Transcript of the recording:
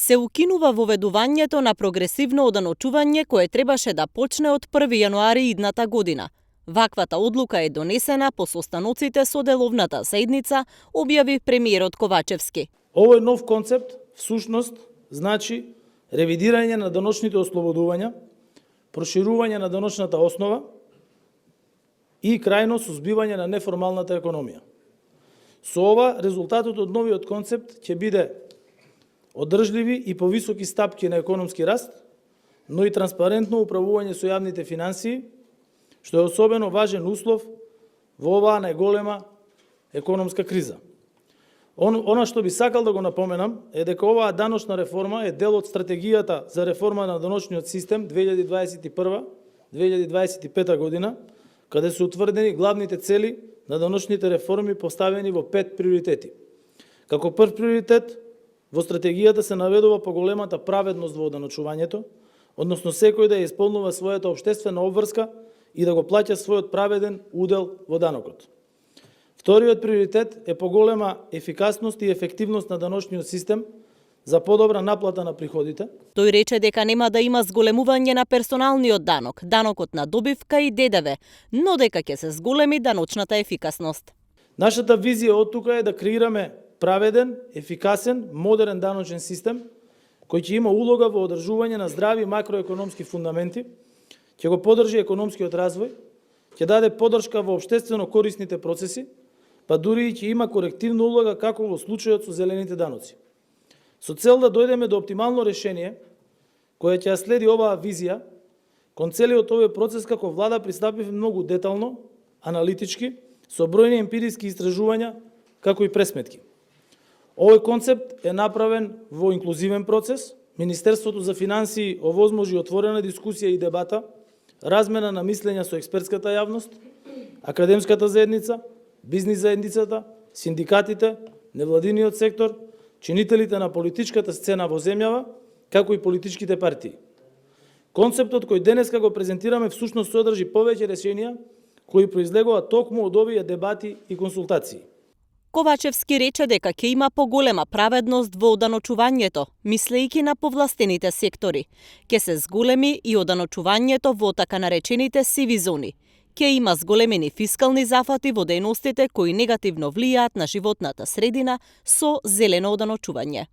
Се укинува воведувањето на прогресивно оданочување кое требаше да почне од 1 јануари идната година. Ваквата одлука е донесена по состаноците со деловната заедница, објави премиерот Ковачевски. Овој нов концепт всушност значи ревидирање на даночните ослободувања, проширување на даночната основа и крајно сузбивање на неформалната економија. Со ова резултатот од новиот концепт ќе биде одржливи и повисоки стапки на економски раст, но и транспарентно управување со јавните финансии, што е особено важен услов во оваа најголема економска криза. Она што би сакал да го напоменам е дека оваа даночна реформа е дел од стратегијата за реформа на даночниот систем 2021-2025 година, каде се утврдени главните цели на даночните реформи поставени во 5 приоритети. Како прв приоритет, во стратегијата се наведува поголемата праведност во оданочувањето, односно секој да ја исполнува својата општествена обврска и да го плаќа својот праведен удел во данокот. Вториот приоритет е поголема ефикасност и ефективност на даночниот систем за подобра наплата на приходите. Тој рече дека нема да има зголемување на персоналниот данок, данокот на добивка и ДДВ, но дека ќе се зголеми даночната ефикасност. Нашата визија од тука е да креираме праведен, ефикасен, модерен даночен систем кој ќе има улога во одржување на здрави макроекономски фундаменти, ќе го поддржи економскиот развој, ќе даде поддршка во општествено корисните процеси, па дури и ќе има корективна улога како во случајот со зелените даноци. Со цел да дојдеме до оптимално решение, кое ќе ја следи оваа визија, кон целиот овој процес како влада пристапивме многу детално, аналитички, со бројни емпириски истражувања, како и пресметки. Овој концепт е направен во инклузивен процес. Министерството за финансии овозможи отворена дискусија и дебата, размена на мислења со експертската јавност, академската заедница, бизнис заедницата, синдикатите, невладиниот сектор, чинителите на политичката сцена во земјава, како и политичките партии. Концептот кој денеска го презентираме всушност содржи повеќе решенија кои произлегуваат токму од овие дебати и консултации. Ковачевски рече дека ќе има поголема праведност во оданочувањето, мислејќи на повластените сектори. Ќе се зголеми и оданочувањето во така наречените сиви зони. Ќе има зголемени фискални зафати во дејностите кои негативно влијаат на животната средина со зелено оданочување.